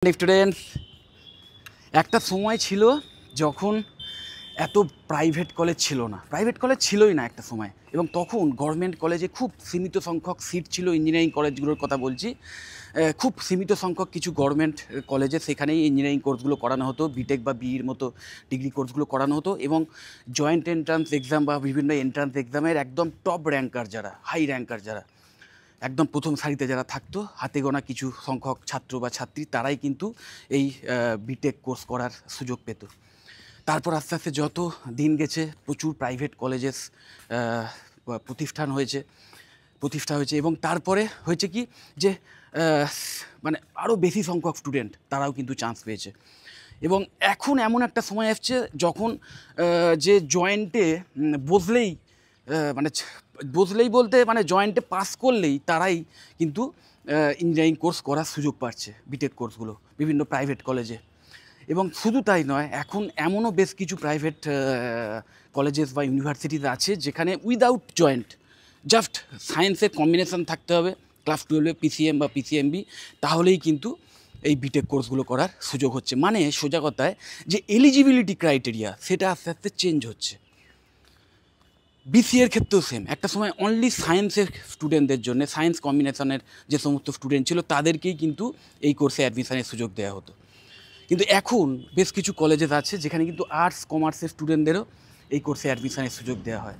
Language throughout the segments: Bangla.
স্টুডেন্টস, একটা সময় ছিল যখন এত প্রাইভেট কলেজ ছিল না, প্রাইভেট কলেজ ছিলই না একটা সময়, এবং তখন গভর্নমেন্ট কলেজে খুব সীমিত সংখ্যক সিট ছিল। ইঞ্জিনিয়ারিং কলেজগুলোর কথা বলছি। খুব সীমিত সংখ্যক কিছু গভর্নমেন্ট কলেজে সেখানেই ইঞ্জিনিয়ারিং কোর্সগুলো করানো হতো, বিটেক বা বিইর মতো ডিগ্রি কোর্সগুলো করানো হতো, এবং জয়েন্ট এন্ট্রান্স এক্সাম বা বিভিন্ন এন্ট্রান্স এক্সামের একদম টপ র্যাঙ্কার যারা, হাই র্যাঙ্কার যারা, একদম প্রথম সারিতে যারা থাকতো, হাতে গোনা কিছু সংখ্যক ছাত্র বা ছাত্রী, তারাই কিন্তু এই বিটেক কোর্স করার সুযোগ পেত। তারপর আস্তে আস্তে যত দিন গেছে প্রচুর প্রাইভেট কলেজেস প্রতিষ্ঠা হয়েছে, এবং তারপরে হয়েছে কি যে মানে আরও বেশি সংখ্যক স্টুডেন্ট তারাও কিন্তু চান্স পেয়েছে। এবং এখন এমন একটা সময় আসছে যখন যে জয়েন্টে বসলেই বলতে মানে জয়েন্টে পাস করলেই তারাই কিন্তু ইঞ্জিনিয়ারিং কোর্স করার সুযোগ পাচ্ছে, বিটেক কোর্সগুলো বিভিন্ন প্রাইভেট কলেজে। এবং শুধু তাই নয়, এখন এমনও বেশ কিছু প্রাইভেট কলেজেস বা ইউনিভার্সিটিস আছে যেখানে উইদাউট জয়েন্ট জাস্ট সায়েন্সের কম্বিনেশন থাকতে হবে, ক্লাস 12-এ পিসিএম বা পিসিএমবি, তাহলেই কিন্তু এই বিটেক কোর্সগুলো করার সুযোগ হচ্ছে। মানে সোজা কথায় যে এলিজিবিলিটি ক্রাইটেরিয়া সেটা আস্তে আস্তে চেঞ্জ হচ্ছে। বিসিএর ক্ষেত্রেও সেম, একটা সময় অনলি সায়েন্সের স্টুডেন্টদের জন্য, সায়েন্স কম্বিনেশনের যে সমস্ত স্টুডেন্ট ছিল তাদেরকেই কিন্তু এই কোর্সে অ্যাডমিশনের সুযোগ দেওয়া হতো। কিন্তু এখন বেশ কিছু কলেজেস আছে যেখানে কিন্তু আর্টস কমার্সের স্টুডেন্টদেরও এই কোর্সে অ্যাডমিশনের সুযোগ দেওয়া হয়।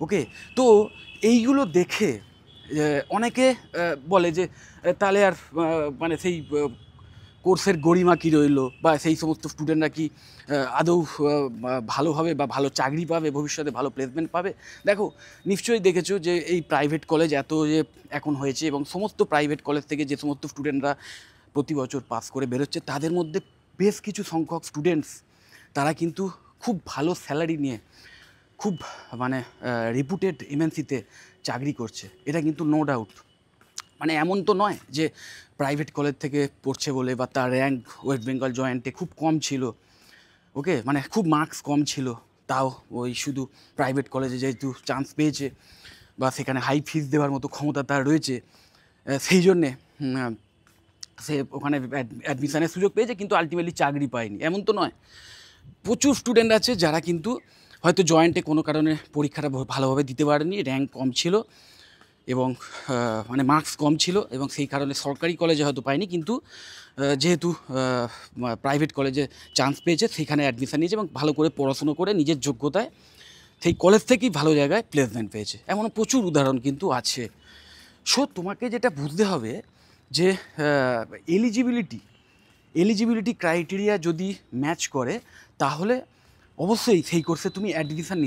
ওকে, তো এইগুলো দেখে অনেকে বলে যে তাহলে আর মানে সেই কোর্সের গরিমা কী রইলো, বা সেই সমস্ত স্টুডেন্টরা কি আদৌ ভালোভাবে বা ভালো চাকরি পাবে, ভবিষ্যতে ভালো প্লেসমেন্ট পাবে। দেখো, নিশ্চয়ই দেখেছো যে এই প্রাইভেট কলেজ এত যে এখন হয়েছে, এবং সমস্ত প্রাইভেট কলেজ থেকে যে সমস্ত স্টুডেন্টরা প্রতি বছর পাস করে বেরোচ্ছে, তাদের মধ্যে বেশ কিছু সংখ্যক স্টুডেন্টস তারা কিন্তু খুব ভালো স্যালারি নিয়ে খুব মানে রিপুটেড এমএনসিতে চাকরি করছে। এটা কিন্তু নো ডাউট। মানে এমন তো নয় যে প্রাইভেট কলেজ থেকে পড়ছে বলে বা তার র্যাঙ্ক ওয়েস্ট বেঙ্গল জয়েন্টে খুব কম ছিল, ওকে, মানে খুব মার্কস কম ছিল, তাও ওই শুধু প্রাইভেট কলেজে যেহেতু চান্স পেয়েছে বা সেখানে হাই ফিস দেওয়ার মতো ক্ষমতা তার রয়েছে, সেই জন্যে সে ওখানে অ্যাডমিশনের সুযোগ পেয়েছে, কিন্তু আলটিমেটলি চাকরি পায়নি, এমন তো নয়। প্রচুর স্টুডেন্ট আছে যারা কিন্তু হয়তো জয়েন্টে কোনো কারণে পরীক্ষাটা ভালোভাবে দিতে পারেনি, র্যাঙ্ক কম ছিল এবং মানে মার্কস কম ছিল, এবং সেই কারণে সরকারি কলেজে হয়তো পায়নি, কিন্তু যেহেতু প্রাইভেট কলেজে চান্স পেয়েছে সেখানে অ্যাডমিশান নিয়েছে এবং ভালো করে পড়াশুনো করে নিজের যোগ্যতায় সেই কলেজ থেকেই ভালো জায়গায় প্লেসমেন্ট পেয়েছে। এমন প্রচুর উদাহরণ কিন্তু আছে। সো তোমাকে যেটা বুঝতে হবে যে এলিজিবিলিটি ক্রাইটেরিয়া যদি ম্যাচ করে, তাহলে অবশ্যই সেই কোর্সে তুমি অ্যাডমিশান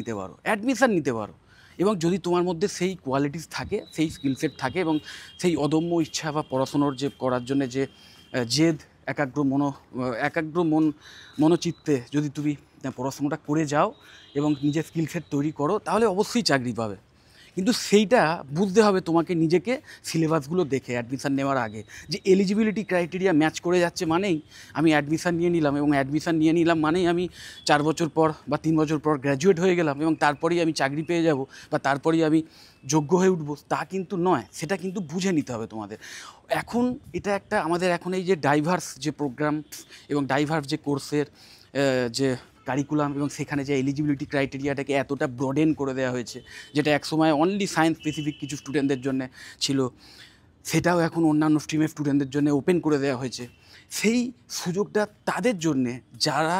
নিতে পারো। এবং যদি তোমার মধ্যে সেই কোয়ালিটিস থাকে, সেই স্কিলসেট থাকে, এবং সেই অদম্য ইচ্ছা বা পড়াশুনোর যে করার জন্যে যে জেদ, একাগ্র মনোচিত্তে যদি তুমি পড়াশুনোটা করে যাও এবং নিজের স্কিলসেট তৈরি করো, তাহলে অবশ্যই চাকরি পাবে। কিন্তু সেইটা বুঝতে হবে তোমাকে নিজেকে সিলেবাসগুলো দেখে অ্যাডমিশান নেওয়ার আগে, যে এলিজিবিলিটি ক্রাইটেরিয়া ম্যাচ করে যাচ্ছে মানেই আমি অ্যাডমিশান নিয়ে নিলাম, এবং অ্যাডমিশান নিয়ে নিলাম মানেই আমি 4 বছর পর বা 3 বছর পর গ্র্যাজুয়েট হয়ে গেলাম এবং তারপরেই আমি চাকরি পেয়ে যাব বা তারপরেই আমি যোগ্য হয়ে উঠবো, তা কিন্তু নয়। সেটা কিন্তু বুঝে নিতে হবে তোমাদের। এখন এটা একটা আমাদের এখন এই যে ডাইভার্স যে প্রোগ্রাম এবং ডাইভার্স যে কোর্সের যে কারিকুলাম, এবং সেখানে যে এলিজিবিলিটি ক্রাইটেরিয়াটাকে এতটা ব্রডেন করে দেওয়া হয়েছে, যেটা একসময় অনলি সায়েন্স স্পেসিফিক কিছু স্টুডেন্টদের জন্য ছিল, সেটাও এখন অন্যান্য স্ট্রিমের স্টুডেন্টদের জন্য ওপেন করে দেওয়া হয়েছে। সেই সুযোগটা তাদের জন্যে যারা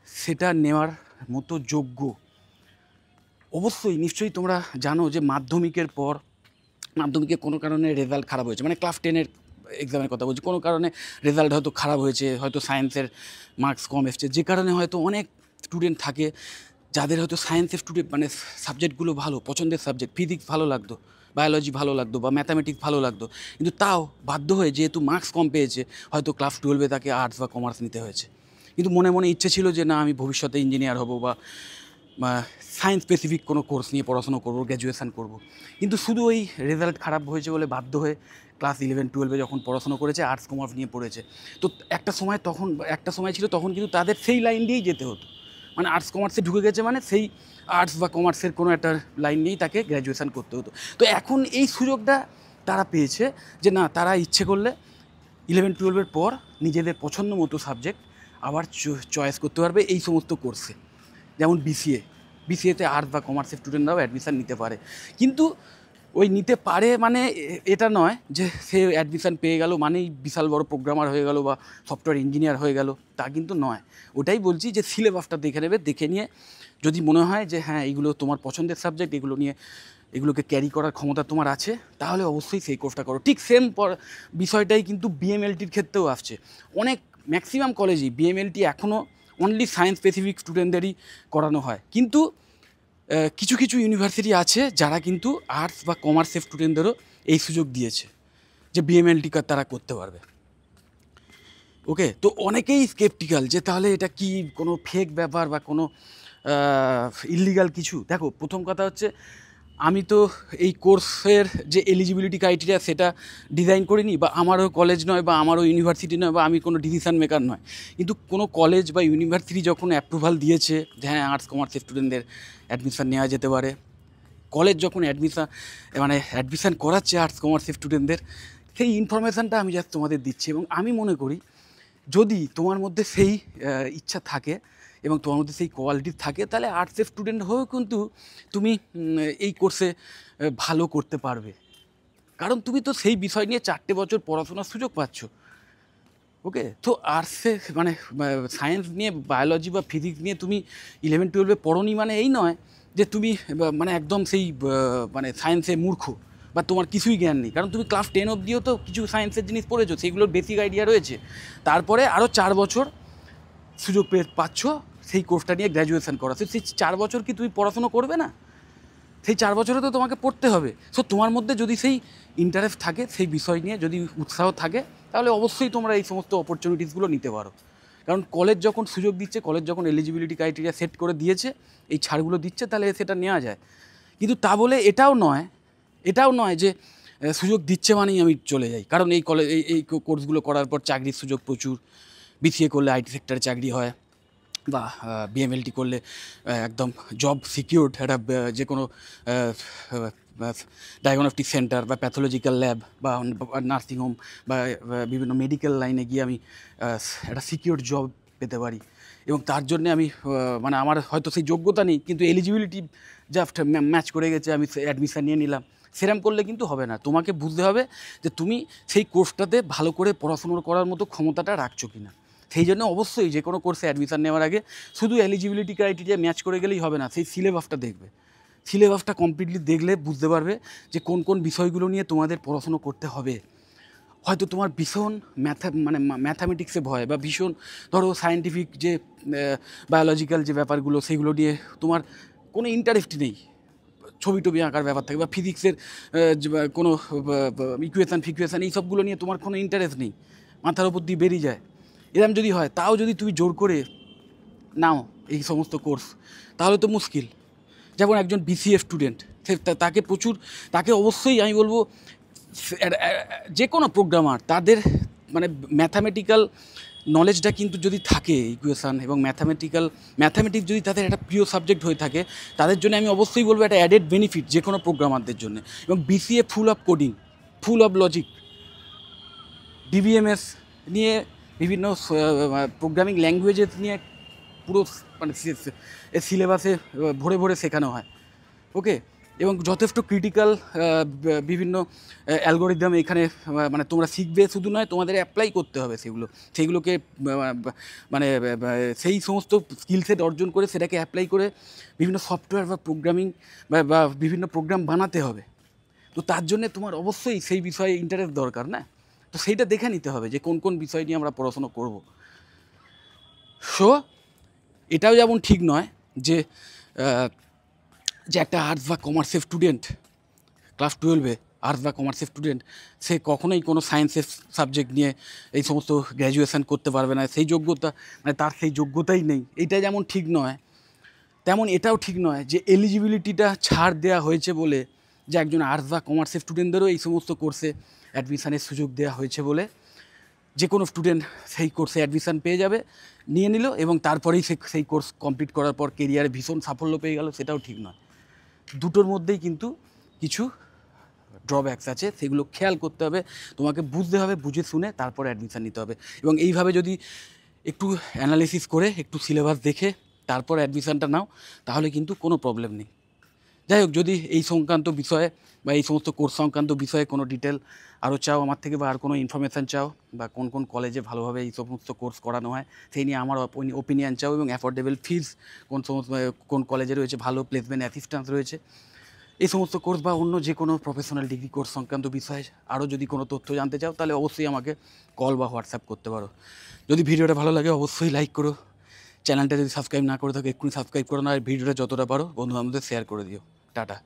সেটা নেওয়ার মতো যোগ্য। অবশ্যই নিশ্চয়ই তোমরা জানো যে মাধ্যমিকে কোনো কারণে রেজাল্ট খারাপ হয়েছে, মানে ক্লাস 10-এর এক্সামের কথা বলছি, কোনো কারণে রেজাল্ট হয়তো খারাপ হয়েছে, হয়তো সায়েন্সের মার্কস কম এসছে, যে কারণে হয়তো অনেক স্টুডেন্ট থাকে যাদের হয়তো সায়েন্সের স্টুডেন্ট মানে সাবজেক্টগুলো ভালো, পছন্দের সাবজেক্ট, ফিজিক্স ভালো লাগতো, বায়োলজি ভালো লাগতো বা ম্যাথামেটিক্স ভালো লাগতো, কিন্তু তাও বাধ্য হয়ে যেহেতু মার্কস কম পেয়েছে, হয়তো ক্লাস 12-এ তাকে আর্টস বা কমার্স নিতে হয়েছে। কিন্তু মনে মনে ইচ্ছে ছিল যে না, আমি ভবিষ্যতে ইঞ্জিনিয়ার হব বা সায়েন্স স্পেসিফিক কোনো কোর্স নিয়ে পড়াশোনা করবো, গ্র্যাজুয়েশান করব। কিন্তু শুধু ওই রেজাল্ট খারাপ হয়েছে বলে বাধ্য হয়ে ক্লাস 11-12-এ যখন পড়াশোনা করেছে আর্টস কমার্স নিয়ে পড়েছে, তো একটা সময় ছিল তখন কিন্তু তাদের সেই লাইন দিয়েই যেতে হতো, মানে আর্টস কমার্সে ঢুকে গেছে মানে সেই আর্টস বা কমার্সের কোনো একটা লাইন নিয়েই তাকে গ্র্যাজুয়েশান করতে হতো। তো এখন এই সুযোগটা তারা পেয়েছে যে না, তারা ইচ্ছে করলে 11-12 পর নিজেদের পছন্দ মতো সাবজেক্ট আবার চয়েস করতে পারবে এই সমস্ত কোর্সে। যেমন বিসিএতে আর্টস বা কমার্সের স্টুডেন্টরাও অ্যাডমিশান নিতে পারে, কিন্তু ওই নিতে পারে মানে এটা নয় যে সে অ্যাডমিশান পেয়ে গেল মানেই বিশাল বড় প্রোগ্রামার হয়ে গেল বা সফটওয়্যার ইঞ্জিনিয়ার হয়ে গেল, তা কিন্তু নয়। ওটাই বলছি যে সিলেবাসটা দেখে নেবে, দেখে নিয়ে যদি মনে হয় যে হ্যাঁ এগুলো তোমার পছন্দের সাবজেক্ট, এগুলো নিয়ে এগুলোকে ক্যারি করার ক্ষমতা তোমার আছে, তাহলে অবশ্যই সেই কোর্সটা করো। ঠিক সেম বিষয়টাই কিন্তু বিএমএলটির ক্ষেত্রেও আসছে। অনেক ম্যাক্সিমাম কলেজেই বিএমএলটি এখনও অনলি সায়েন্স স্পেসিফিক স্টুডেন্টদেরই করানো হয়, কিন্তু কিছু কিছু ইউনিভার্সিটি আছে যারা কিন্তু আর্টস বা কমার্সের স্টুডেন্টদেরও এই সুযোগ দিয়েছে যে বিএমএলটি তারা করতে পারবে। ওকে, তো অনেকেই স্কেপটিক্যাল যে তাহলে এটা কি কোনো ফেক ব্যাপার বা কোনো ইললিগাল কিছু। দেখো, প্রথম কথা হচ্ছে আমি তো এই কোর্সের যে এলিজিবিলিটি ক্রাইটেরিয়া সেটা ডিজাইন করিনি, বা আমারও কলেজ নয় বা আমারও ইউনিভার্সিটি নয়, বা আমি কোনো ডিসিশান মেকার নয়। কিন্তু কোনো কলেজ বা ইউনিভার্সিটি যখন অ্যাপ্রুভাল দিয়েছে যে হ্যাঁ আর্টস কমার্সের স্টুডেন্টদের অ্যাডমিশান নেওয়া যেতে পারে, কলেজ যখন অ্যাডমিশান করাচ্ছে আর্টস কমার্সের স্টুডেন্টদের, সেই ইনফরমেশানটা আমি জাস্ট তোমাদের দিচ্ছি। এবং আমি মনে করি যদি তোমার মধ্যে সেই ইচ্ছা থাকে এবং তোমার মধ্যে সেই কোয়ালিটি থাকে, তাহলে আর্টসের স্টুডেন্ট হয়েও কিন্তু তুমি এই কোর্সে ভালো করতে পারবে, কারণ তুমি তো সেই বিষয় নিয়ে 4টে বছর পড়াশোনার সুযোগ পাচ্ছ। ওকে, তো আর্টসে মানে সায়েন্স নিয়ে বায়োলজি বা ফিজিক্স নিয়ে তুমি 11-12 পড়োনি মানে এই নয় যে তুমি মানে একদম সেই মানে সায়েন্সে মূর্খ বা তোমার কিছুই জ্ঞান নেই, কারণ তুমি ক্লাস 10 অবধিও তো কিছু সায়েন্সের জিনিস পড়েছো, সেইগুলোর বেসিক আইডিয়া রয়েছে। তারপরে আরও 4 বছর সুযোগ পাচ্ছ সেই কোর্সটা নিয়ে গ্র্যাজুয়েশন করা। সেই 4 বছর কি তুমি পড়াশুনো করবে না? সেই 4 বছরে তো তোমাকে পড়তে হবে। সো তোমার মধ্যে যদি সেই ইন্টারেস্ট থাকে, সেই বিষয় নিয়ে যদি উৎসাহ থাকে, তাহলে অবশ্যই তোমরা এই সমস্ত অপরচুনিটিসগুলো নিতে পারো। কারণ কলেজ যখন সুযোগ দিচ্ছে, কলেজ যখন এলিজিবিলিটি ক্রাইটেরিয়া সেট করে দিয়েছে, এই ছাড়গুলো দিচ্ছে, তাহলে সেটা নেওয়া যায়। কিন্তু তা বলে এটাও নয় যে সুযোগ দিচ্ছে মানেই আমি চলে যাই, কারণ এই এই কোর্সগুলো করার পর চাকরির সুযোগ প্রচুর। বিসিএ করলে আইটি সেক্টরে চাকরি হয়, বা বিএমএলটি করলে একদম জব সিকিউরড একটা যে কোনো ডায়াগনস্টিক সেন্টার বা প্যাথোলজিক্যাল ল্যাব বা নার্সিংহোম বা বিভিন্ন মেডিকেল লাইনে গিয়ে আমি একটা সিকিউরড জব পেতে পারি। এবং তার জন্যে আমি মানে আমার হয়তো সেই যোগ্যতা নেই, কিন্তু এলিজিবিলিটি জাস্ট ম্যাচ করে গেছে, আমি অ্যাডমিশান নিয়ে নিলাম। সেরম করলে কিন্তু হবে না। তোমাকে বুঝতে হবে যে তুমি সেই কোর্সটাতে ভালো করে পড়াশুনো করার মতো ক্ষমতাটা রাখছো কি না। সেই জন্য অবশ্যই যে কোনো কোর্সে অ্যাডমিশান নেওয়ার আগে শুধু এলিজিবিলিটি ক্রাইটেরিয়া ম্যাচ করে গেলেই হবে না, সেই সিলেবাসটা দেখবে। সিলেবাসটা কমপ্লিটলি দেখলে বুঝতে পারবে যে কোন কোন বিষয়গুলো নিয়ে তোমাদের পড়াশুনো করতে হবে। হয়তো তোমার ভীষণ ম্যাথামেটিক্সে ভয়, বা ভীষণ ধরো সায়েন্টিফিক যে বায়োলজিক্যাল যে ব্যাপারগুলো সেগুলো নিয়ে তোমার কোনো ইন্টারেস্ট নেই, ছবি টবি আঁকার ব্যাপার থাকে, বা ফিজিক্সের কোনো ফিকুয়েশান এইসবগুলো নিয়ে তোমার কোনো ইন্টারেস্ট নেই, মাথার ওপর দিয়ে বেরিয়ে যায়। এরকম যদি হয়, তাও যদি তুমি জোর করে নাও এই সমস্ত কোর্স, তাহলে তো মুশকিল। যেমন একজন বিসিএ স্টুডেন্ট, তাকে অবশ্যই আমি বলবো যে কোনো প্রোগ্রামার তাদের মানে ম্যাথামেটিক্যাল নলেজটা কিন্তু যদি থাকে, ইকুয়েশান এবং ম্যাথামেটিক্স যদি তাদের একটা প্রিয় সাবজেক্ট হয়ে থাকে, তাদের জন্য আমি অবশ্যই বলবো একটা অ্যাডেড বেনিফিট যে কোনো প্রোগ্রামারদের জন্য। এবং BCA full of coding, full of logic, DBMS নিয়ে বিভিন্ন প্রোগ্রামিং ল্যাঙ্গুয়েজেস নিয়ে পুরো মানে সিলেবাসে ভরে ভরে শেখানো হয়। ওকে, এবং যথেষ্ট ক্রিটিক্যাল বিভিন্ন অ্যালগোরিদম এখানে মানে তোমরা শিখবে শুধু নয়, তোমাদের অ্যাপ্লাই করতে হবে সেইগুলোকে মানে সেই সমস্ত স্কিল সেট অর্জন করে সেটাকে অ্যাপ্লাই করে বিভিন্ন সফটওয়্যার বা প্রোগ্রামিং বা বিভিন্ন প্রোগ্রাম বানাতে হবে। তো তার জন্যে তোমার অবশ্যই সেই বিষয়ে ইন্টারেস্ট দরকার না, তো সেইটা দেখে নিতে হবে যে কোন কোন বিষয় নিয়ে আমরা পড়াশোনা করব। সো এটাও যেমন ঠিক নয় যে একটা আর্টস বা কমার্সের স্টুডেন্ট ক্লাস 12-এ আর্টস বা কমার্সের স্টুডেন্ট সে কখনোই কোনো সায়েন্সের সাবজেক্ট নিয়ে এই সমস্ত গ্র্যাজুয়েশান করতে পারবে না, সেই যোগ্যতা মানে তার সেই যোগ্যতাই নেই। এইটা যেমন ঠিক নয়, তেমন এটাও ঠিক নয় যে এলিজিবিলিটিটা ছাড় দেওয়া হয়েছে বলে যে একজন আর্টস বা কমার্সের স্টুডেন্টদেরও এই সমস্ত কোর্সে অ্যাডমিশানের সুযোগ দেওয়া হয়েছে বলে যে কোনো স্টুডেন্ট সেই কোর্সে অ্যাডমিশান পেয়ে যাবে, নিয়ে নিল, এবং তারপরেই সেই কোর্স কমপ্লিট করার পর কেরিয়ারে ভীষণ সাফল্য পেয়ে গেল, সেটাও ঠিক নয়। দুটোর মধ্যেই কিন্তু কিছু ড্রব্যাকস আছে সেগুলো খেয়াল করতে হবে, তোমাকে বুঝতে হবে, বুঝে শুনে তারপরে অ্যাডমিশান নিতে হবে। এবং এইভাবে যদি একটু অ্যানালিসিস করে একটু সিলেবাস দেখে তারপর অ্যাডমিশানটা নাও, তাহলে কিন্তু কোনো প্রবলেম নেই। যাই হোক, যদি এই সংক্রান্ত বিষয়ে বা এই সমস্ত কোর্স সংক্রান্ত বিষয়ে কোনো ডিটেল আরও চাও আমার থেকে, বা আর কোনো ইনফরমেশান চাও, বা কোন কোন কলেজে ভালোভাবে এই সমস্ত কোর্স করানো হয় সেই নিয়ে আমার ওপিনিয়ন চাও, এবং অ্যাফোর্ডেবল ফিজ কোন কলেজে রয়েছে, ভালো প্লেসমেন্ট অ্যাসিস্ট্যান্স রয়েছে, এই সমস্ত কোর্স বা অন্য যে কোনো প্রফেশনাল ডিগ্রি কোর্স সংক্রান্ত বিষয়ে আরও যদি কোনো তথ্য জানতে চাও, তাহলে অবশ্যই আমাকে কল বা হোয়াটসঅ্যাপ করতে পারো। যদি ভিডিওটা ভালো লাগে অবশ্যই লাইক করো, চ্যানেলটা যদি সাবস্ক্রাইব না করে থাকো এক্ষুনি সাবস্ক্রাইব করো, না আর ভিডিওটা যতটা পারো বন্ধু বান্ধবদের শেয়ার করে দিও। টাটা।